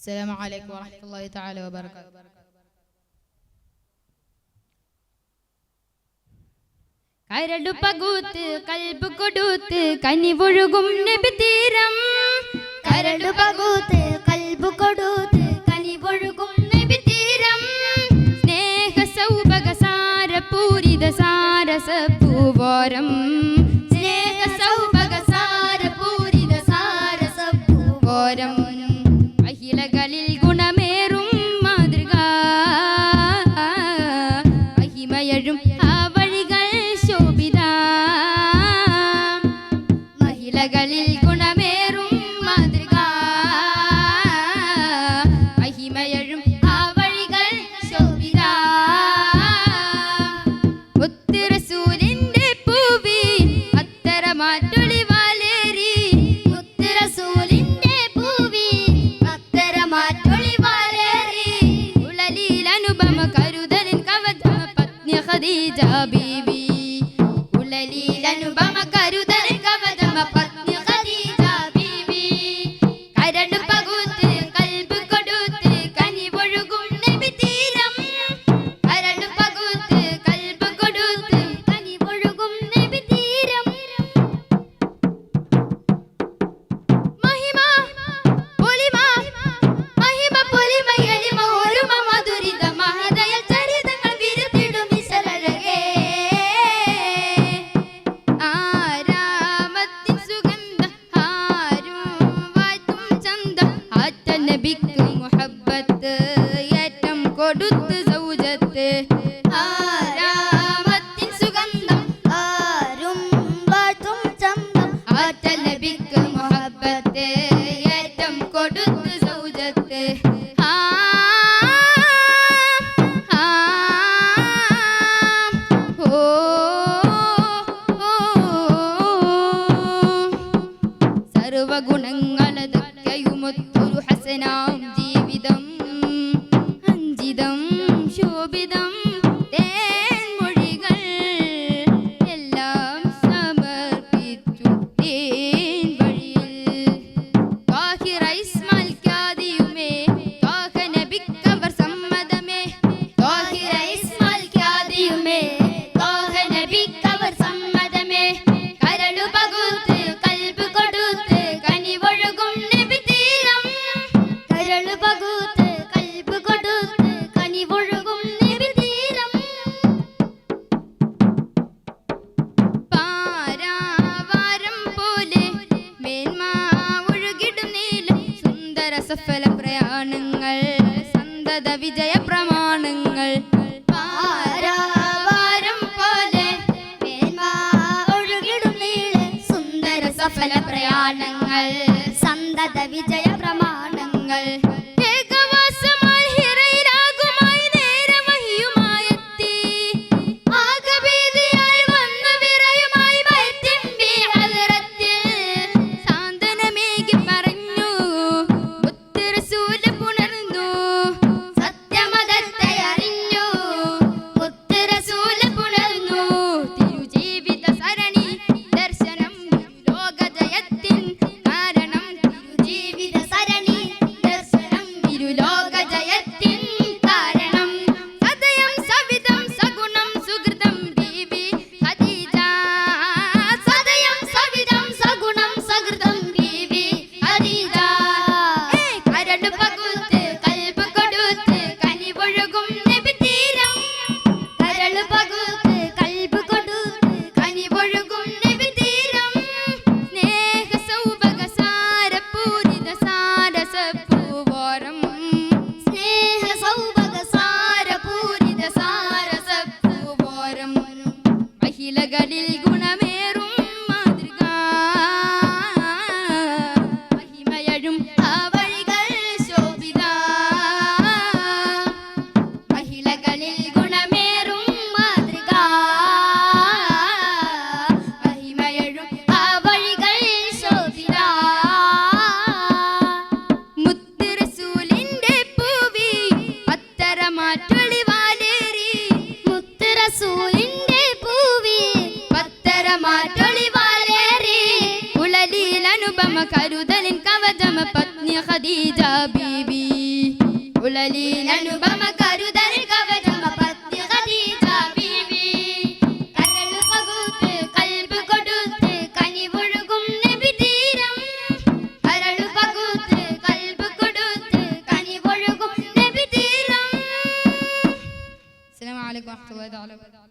السلام عليكم ورحمة الله تعالى وبركاته. കരടു പകുത്ത് കൽബ് കൊടുത്ത് കനിവൊഴുകും നബി തീരം. കരടു പകുത്ത് കൽബ് കൊടുത്ത് കനിവൊഴുകും നബി തീരം. സ്നേഹ സൗഭഗ സാര പൂരിത സാരസ പൂവോരം. സ്നേഹ സൗഭഗ സാര പൂരിത സാരസ പൂവോരം. അഖിലകളിൽ ഗുണമേറും മാതൃക മഹിമയഴും ആ വഴികൾ ശോഭിത. മഹിളകളിൽ ഗുണമേറും മാതൃക മഹിമയഴും ആ വഴികൾ ശോഭിത. മുത്ത് റസൂലിന്റെ പൂവി അത്തര മാറ്റൊളി വാലേറി. മുത്ത് റസൂലിന്റെ പൂവി അത്തര മാറ്റൊളി വാലേറി. ഉളലിൽ അനുപമ കരുതലിൻ കവചമ പത്നി ഖദീജ ബീവി. ഉളലിൽ അനുപമ കരുതലിൻ കവചമ പത്നി ഖദീജ ബീവി. കരട് പകുത്ത് കൽബ് കൊടുത്ത് കനിവൊഴുകും നബി തീരം. കരട് പകുത്ത് കൽബ് കൊടുത്ത് കനിവൊഴുകും നബി തീരം. മഹിമ പൊലിമ മഹിമ പൊലിമ എളിമ ഒരുമ മധുരിത മഹദയ ചരിതങ്ങൾ വിരുത്തിടും വിശലഴകേ. ആരാമത്തിൻ സുഗന്ധ ആരും വാഴ്ത്തും ചന്ത. ആറ്റ നബിക്ക് മുഹബ്ബത്ത് ഏറ്റം കൊടുത്ത് സൗജത്ത്. ആരാമത്തിൻ സുഗന്ധം ആരും വാഴ്ത്തും ചന്തം. ആറ്റ നബിക്ക് മുഹബ്ബത്ത് ഏറ്റം കൊടുത്ത് സൗജത്ത്. സർവഗുണങ്ങളതൊക്കെയുമൊത്തൊരു ഹസനാം ജീവിതം. അഞ്ചിതം ശോഭിതം തേൻമൊഴികൾ എല്ലാം സമർപ്പിച്ചു തേൻ വഴിയിൽ. ത്വാഹിറ ഇസ്മാൽ ഖ്യാതിയുമേ ത്വാഹ നബിക്കവർ സമ്മതമേ. ത്വാഹിറ ഇസ്മാൽ ഖ്യാതിയുമേ ത്വാഹ നബിക്കവർ സമ്മതമേ. കരളു പകുത്ത് കൽബ് കൊടുത്ത് കനിവൊഴുകും നബി തീരം. കരളു പകുത്ത് കൽബ് കൊടുത്ത് കനിവൊഴുകും നബി തീരം. പാരാവാരം പോലെ മേന്മ ഒഴുകിടും നീല സുന്ദര സഫല പ്രയാണങ്ങൾ സന്തത വിജയ പ്രമാണങ്ങൾ. പാരാവാരം പോലെ മേന്മ ഒഴുകിടും നീളെ സുന്ദര സഫല പ്രയാണങ്ങൾ സന്തത വിജയ പ്രമാണങ്ങൾ. ഏകവാസമായി ഹിറയിലാകുമായി നേരെ വഹിയുമായെത്തി. ആകഭീതിയായി വന്നു വിറയുമായി ബൈത്തിൻബി ഹദ്റത്തിൽ. സാന്ത്വനമേകി പറഞ്ഞു മുത്ത് റസൂല് പുണർന്നു. സത്യമതത്തെ അറിഞ്ഞു മുത്ത് റസൂല് പുണർന്നു. തിരുജീവിത സരണി ദർശനം ലോകജയത്തിൻ കാരണം. ജീവിത സരണി ദർശനം ഇരുലോക ജയത്തിൻ കാരണം. സദയം സവിധം സഗുണം സുഹൃതം ബീവി ഖദീജ. സദയം സവിധം സഗുണം സകൃതം ബീവി ഖദീജ. കരട് പകുത്ത് കൽബ് കൊടുത്ത് കനിവൊഴുകും നബി തീരം. കരള് പകുത്ത് കൽബ് കൊടുത്ത് കനിവൊഴുകും നബി തീരം. സ്നേഹ സൗഭഗ സാര പൂരിത സാരസ പൂവോരം. സ്നേഹ സൗഭഗ സാര പൂരിത സാരസ പൂവോരം. മഹിളകളിൽ ഗുണമേറും മാതൃക മഹിമയഴും ആ വഴികൾ ശോഭിത. മഹിളകളിൽ ഗുണമേറും മാതൃക മഹിമയഴും ആ വഴികൾ ശോഭിത. മുത്ത് റസൂലിൻ കുഴലിൽ അനുപമ കരുതൽ കവചമ പത്നി ഖദീജ ബീവി കരളു പകുത്ത് കൽബ് കൊടുത്ത് കനിവൊഴുകും നബി തീരം കരളു പകുത്ത് കൽബ് കൊടുത്ത് കനിവൊഴുകും നബി തീരം. അസ്സലാമു അലൈക്കും വറഹ്മത്തുള്ളാഹി തആല.